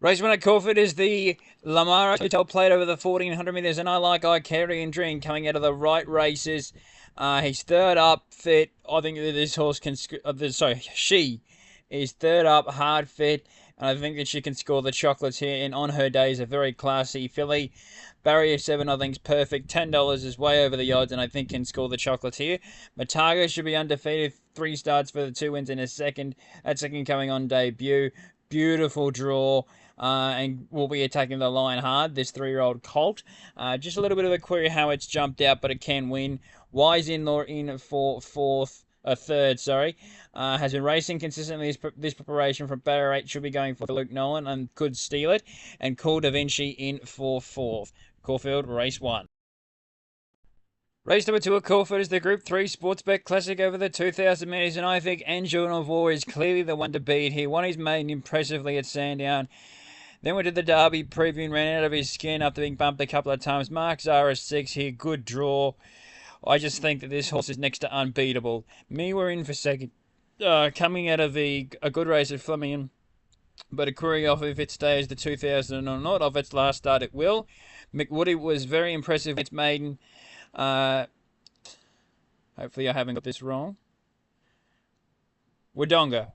Race winner Caulfield is the Lamara Hotel Plate over the 1400 metres, and I like Icarian Dream coming out of the right races. He's third up, fit. I think that this horse can. She is third up, hard fit, and I think that she can score the chocolates here. And on her day is a very classy filly. Barrier 7, I think, is perfect. $10 is way over the odds, and I think can score the chocolates here. Mataga should be undefeated. 3 starts for the 2 wins in a second. That second coming on debut. Beautiful draw. And will be attacking the line hard, this 3-year-old colt. Just a little bit of a query how it's jumped out, but it can win. Wise In-Law in for third, has been racing consistently this preparation from Barrier 8, should be going for Luke Nolan and could steal it. And Cool Da Vinci in for fourth. Caulfield, race 1. Race number 2 at Caulfield is the Group 3 Sportsbet Classic over the 2,000 metres, and I think Angel Navor is clearly the one to beat here. Won his maiden impressively at Sandown. Then we did the Derby preview and ran out of his skin after being bumped a couple of times. Mark Zara 6 here, good draw. I just think that this horse is next to unbeatable. Me, we're in for second. Coming out of a good race at Fleming, but a query off if it stays the 2,000 or not. Off its last start, it will. McWoody was very impressive. It's maiden. Hopefully I haven't got this wrong. Wodonga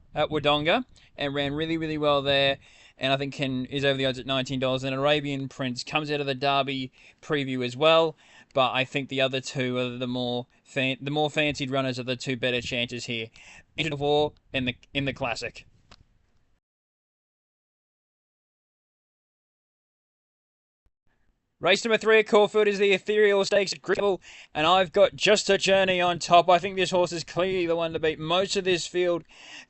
and ran really, really well there. And I think is over the odds at $19. And Arabian Prince comes out of the Derby preview as well. But I think the other two are the more fancied runners are the two better chances here. Into 4 in the Classic. Race number 3 at Caulfield is the Ethereal Stakes at Gribble, and I've got Just a Journey on top. I think this horse is clearly the one to beat. Most of this field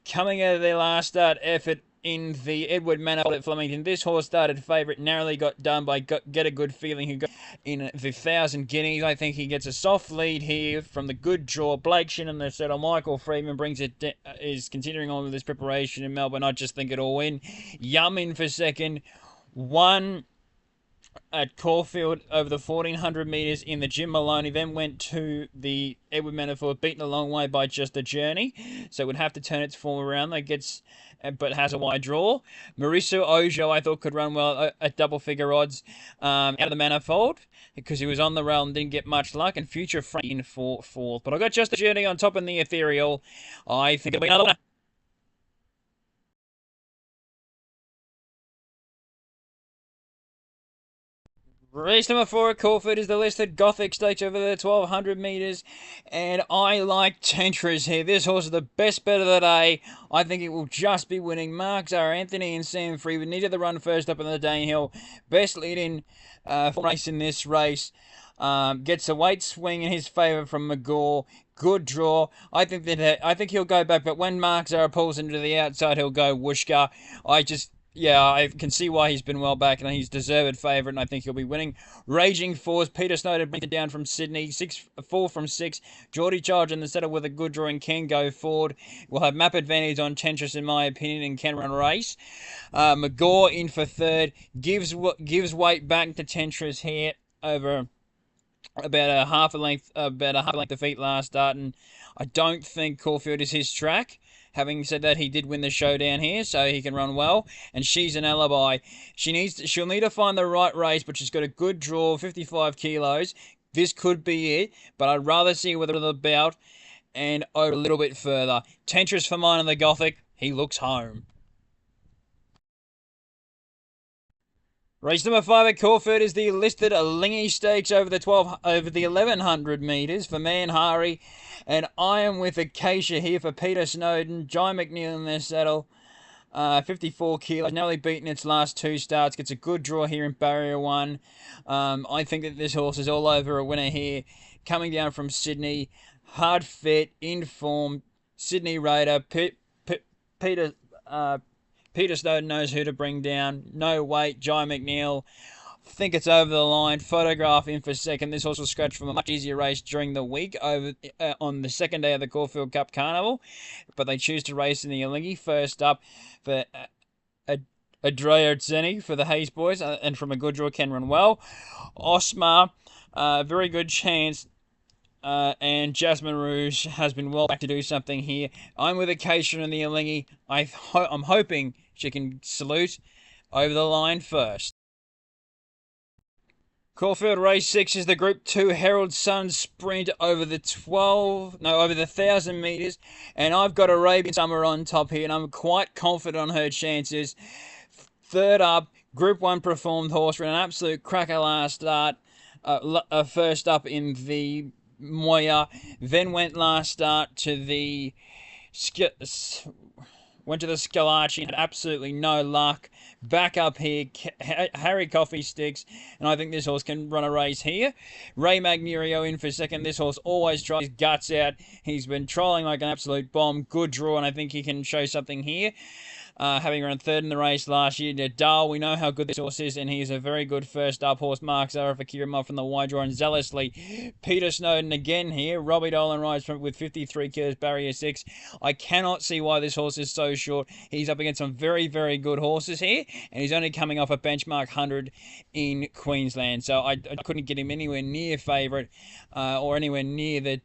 coming out of their last start effort in the Edward Manifold at Flemington. This horse started favourite, narrowly got done by Get a Good Feeling, who got in the 1,000 guineas. I think he gets a soft lead here from the good draw. Blake Shin in the settle. Michael Freeman is continuing on with his preparation in Melbourne. I just think it'll win. Yum in for second. 1 at Caulfield over the 1,400 metres in the Jim Maloney, then went to the Edward Manifold, beaten a long way by Just a Journey, so it would have to turn its form around. But has a wide draw. Mauricio Ojo, I thought, could run well at double-figure odds out of the Manifold because he was on the rail and didn't get much luck. And Future Frank in for fourth. But I got Just a Journey on top in the Ethereal. I think it'll be another one. Race number 4 at Caulfield is the listed Gothic Stakes over the 1,200 metres, and I like Tentryis here. This horse is the best bet of the day. I think it will just be winning. Marks are Anthony and Sam Freewood needed the run first up in the Danehill. Best lead-in race in this race. Gets a weight swing in his favour from McGaw. Good draw. I think he'll go back, but when Mark Zara pulls into the outside, he'll go whooshka. I can see why he's been well back, and he's deserved favourite, and I think he'll be winning. Raging Fours, Peter Snowden brings it down from Sydney, 4 from 6. Geordie Charge in the settle with a good draw and can go forward. We'll have map advantage on Tentryis, in my opinion, and can run race. McGaw in for third, gives weight back to Tentryis here over about a half a length defeat last start, and I don't think Caulfield is his track. Having said that, he did win the showdown here, so he can run well. And She's an Alibi. She'll need to find the right race, but she's got a good draw, 55 kilos. This could be it, but I'd rather see whether the bout and over a little bit further. Tentryis for mine in the Gothic. He looks home. Race number 5 at Caulfield is the listed Lingy Stakes over the 1,100 metres for Manhari, and I am with Acacia here for Peter Snowden. Jai McNeil in their saddle, 54 kilos, narrowly beaten its last 2 starts. Gets a good draw here in Barrier 1. I think that this horse is all over a winner here, coming down from Sydney, hard fit, in form. Sydney Raider, Peter Snowden knows who to bring down. No weight, Jai McNeil. Think it's over the line. Photograph in for second. This horse will scratch from a much easier race during the week on the second day of the Caulfield Cup Carnival. But they choose to race in the Alinghi. First up for Adrea Zeni for the Hayes boys. And from a good draw can run well. Osma, very good chance. And Jasmine Rouge has been well back to do something here. I'm with Acacia in the Alinghi. I'm hoping she can salute over the line first. Caulfield race 6 is the Group 2 Herald Sun sprint over the 1,000 metres, and I've got Arabian Summer on top here, and I'm quite confident on her chances. Third up, Group 1 performed horse ran an absolute cracker last start. First up in the Moya, then went last start to the Scalacci, had absolutely no luck. Back up here, Harry Coffee Sticks, and I think this horse can run a race here. Ray Magnerio in for second. This horse always tries his guts out. He's been trialling like an absolute bomb. Good draw, and I think he can show something here. Having run third in the race last year, Nadal, we know how good this horse is, and he's a very good first up horse. Mark Zara for Kiramov from the wide draw, and zealously Peter Snowden again here. Robbie Dolan rides with 53 kilos, barrier 6. I cannot see why this horse is so short. He's up against some very, very good horses here, and he's only coming off a benchmark 100 in Queensland, so I couldn't get him anywhere near favourite or anywhere near the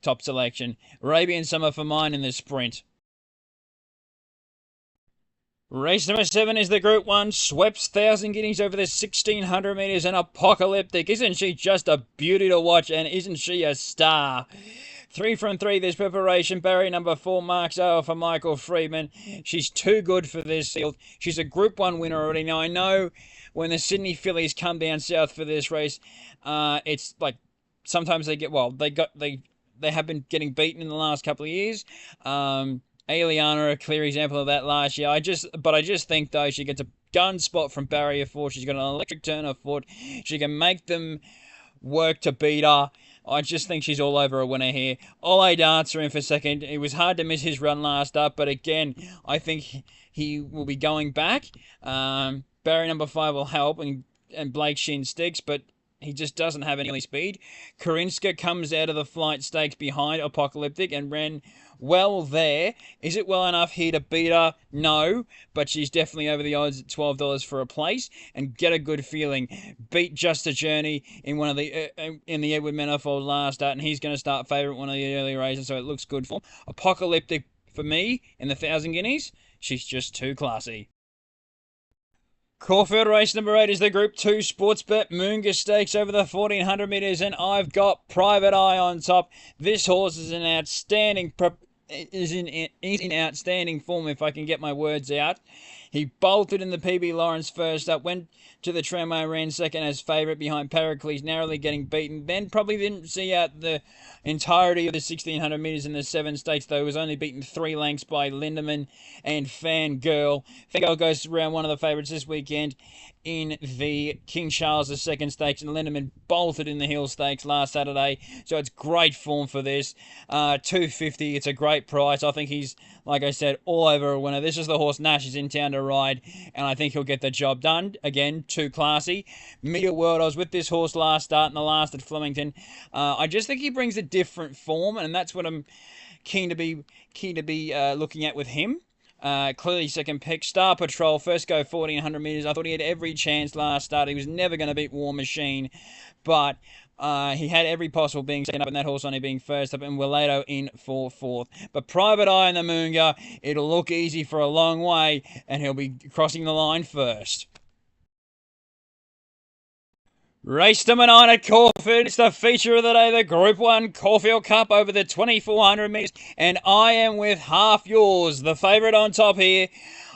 top selection. Arabian Summer for mine in the sprint. Race number 7 is the Group 1 Sweps 1,000 guineas over the 1,600 metres and Apocalyptic. Isn't she just a beauty to watch, and isn't she a star? 3 from 3 this preparation. Barrier number 4 marks over for Michael Freedman. She's too good for this field. She's a Group 1 winner already. Now, I know when the Sydney fillies come down south for this race, it's like sometimes they have been getting beaten in the last couple of years. Aliana, a clear example of that last year. I just think, though, she gets a gun spot from barrier 4. She's got an electric turn of foot. She can make them work to beat her. I just think she's all over a winner here. Ole Dancer in for second. It was hard to miss his run last up, but again, I think he will be going back. Barrier number 5 will help, and Blake Shin sticks, but he just doesn't have any speed. Karinska comes out of the flight stakes behind Apocalyptic and ran well there. Is it well enough here to beat her? No, but she's definitely over the odds at $12 for a place, and get a good feeling. Beat Just a Journey in one of the in the Edward Manifold last start, and he's going to start favourite one of the early races, so it looks good for him. Apocalyptic for me in the 1,000 guineas. She's just too classy. Caulfield race number 8 is the Group 2 Sportsbet Moonga Stakes over the 1,400 metres, and I've got Private Eye on top. This horse is in outstanding form, if I can get my words out. He bolted in the PB Lawrence first up, went to the tramway, ran second as favourite behind Pericles, narrowly getting beaten. Then probably didn't see out the entirety of the 1,600 metres in the 7 stakes, though. He was only beaten 3 lengths by Lindemann and Fangirl. Fangirl goes around one of the favourites this weekend in the King Charles II stakes, and Lindemann bolted in the Hill Stakes last Saturday, so it's great form for this. $250, it's a great price. I think he's, like I said, all over a winner. This is the horse Nash is in town to ride, and I think he'll get the job done. Again, too classy. Media World, I was with this horse last start and the last at Flemington. I just think he brings a different form, and that's what I'm keen to be looking at with him. Clearly second pick. Star Patrol, first go 1,400 metres. I thought he had every chance last start. He was never going to beat War Machine, but he had every possible being second up, and that horse only being first up, and Waledo in for fourth. But Private Eye in the Moonga, it'll look easy for a long way, and he'll be crossing the line first. Race number 9 at Caulfield. It's the feature of the day, the Group 1 Caulfield Cup over the 2,400 metres. And I am with Half Yours, the favourite on top here.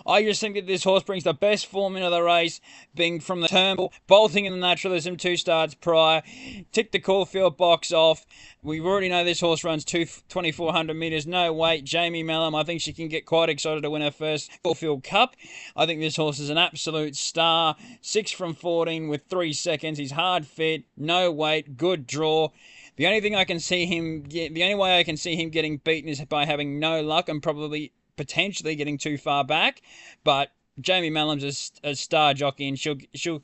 I just think that this horse brings the best form into the race, being from the Turnbull, bolting in the naturalism 2 starts prior. Tick the Caulfield box off. We already know this horse runs 2,400 metres, no weight. Jamie Mellum, I think she can get quite excited to win her first Caulfield Cup. I think this horse is an absolute star. 6 from 14 with 3 seconds. He's hard fit, no weight, good draw. The only way I can see him getting beaten is by having no luck and probably potentially getting too far back, but Jamie Mellum's a star jockey, and she'll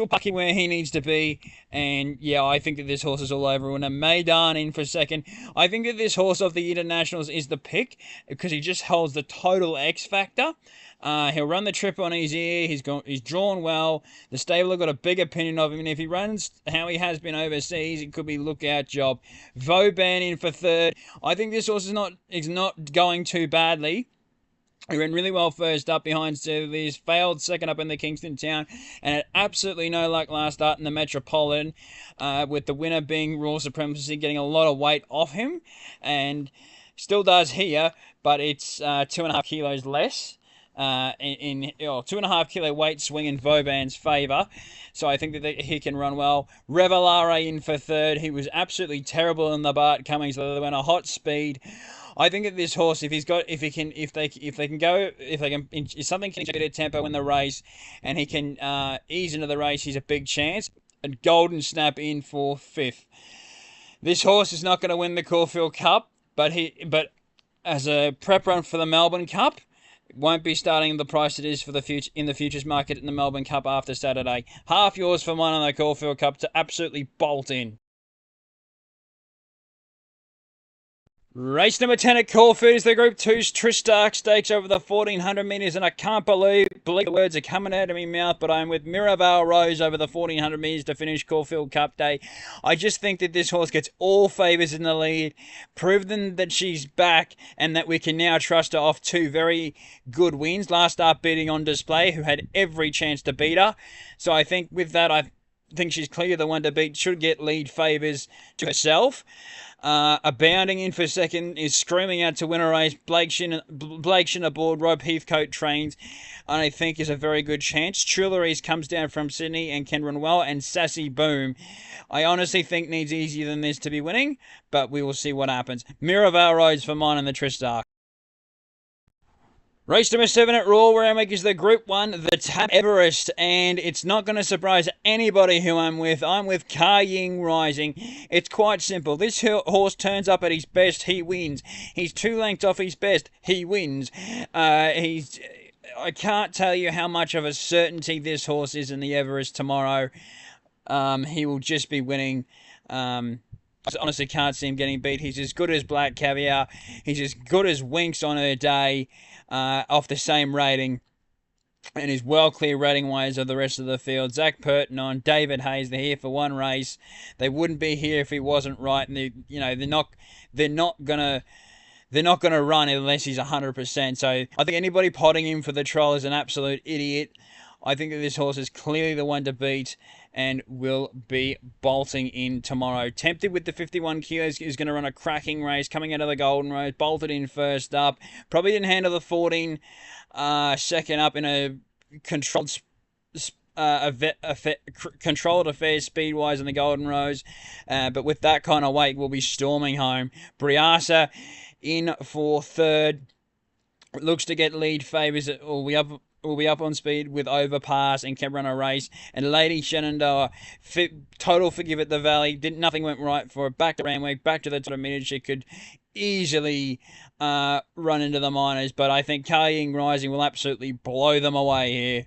puck him where he needs to be. And yeah, I think that this horse is all over. And a Meydaan in for second. I think that this horse of the internationals is the pick because he just holds the total X factor. He'll run the trip on his ear. He's drawn well. The stable have got a big opinion of him, and if he runs how he has been overseas, it could be a lookout job. Vauban in for third. I think this horse is not going too badly. He ran really well first up behind Tentryis, failed second up in the Kingston Town, and had absolutely no luck last start in the Metropolitan, with the winner being Royal Supremacy getting a lot of weight off him, and still does here, but it's 2.5 kilos less. In 2.5 kilo weight swing in Vauban's favour. So I think that he can run well. Revelare in for third. He was absolutely terrible in the Bart Cummings. They went a hot speed. I think that this horse, if something can get a tempo in the race, and he can ease into the race, he's a big chance. And Golden Snap in for fifth. This horse is not going to win the Caulfield Cup, but as a prep run for the Melbourne Cup, won't be starting the price it is for the future in the futures market in the Melbourne Cup after Saturday. Half yours for mine on the Caulfield Cup to absolutely bolt in. Race number 10 at Caulfield is the Group 2's Tentryis Stakes over the 1400 metres, and I can't believe the words are coming out of my mouth, but I'm with Mirabelle Rose over the 1400 metres to finish Caulfield Cup Day. I just think that this horse gets all favours in the lead, proven that she's back, and that we can now trust her off two very good wins. Last start beating On Display, who had every chance to beat her. So I think with that, I think she's clearly the one to beat, should get lead favours to herself. Abounding in for second is screaming out to win a race. Blake Shin aboard. Rob Heathcote trains, and I think is a very good chance. Tentryis comes down from Sydney and can run well. And Sassy Boom, I honestly think needs easier than this to be winning, but we will see what happens. Mirabelle Rose for mine in the Tentryis. Race number 7 at Royal Randwick is the Group 1, the Tab Everest, and it's not going to surprise anybody who I'm with. I'm with Car Ying Rising. It's quite simple. This horse turns up at his best, he wins. He's 2 lengths off his best, he wins. I can't tell you how much of a certainty this horse is in the Everest tomorrow. He will just be winning. I honestly can't see him getting beat. He's as good as Black Caviar. He's as good as Winks on her day. Off the same rating, and is well clear rating wise of the rest of the field. Zach Purton on David Hayes. They're here for one race. They wouldn't be here if he wasn't right, and they're not gonna run unless he's 100%. So I think anybody potting him for the trial is an absolute idiot. I think that this horse is clearly the one to beat and will be bolting in tomorrow. Tempted with the 51 kilos is going to run a cracking race coming out of the Golden Rose. Bolted in first up. Probably didn't handle the 14 second up in a controlled controlled affair speed-wise in the Golden Rose. But with that kind of weight, we'll be storming home. Briasa in for third. Looks to get lead favours. Will be up on speed with Overpass and can run a race. And Lady Shenandoah, total forgive at the Valley. Nothing went right for her. Back to Randwick, back to the top of minute. She could easily run into the minors. But I think Car Ying Rising will absolutely blow them away here.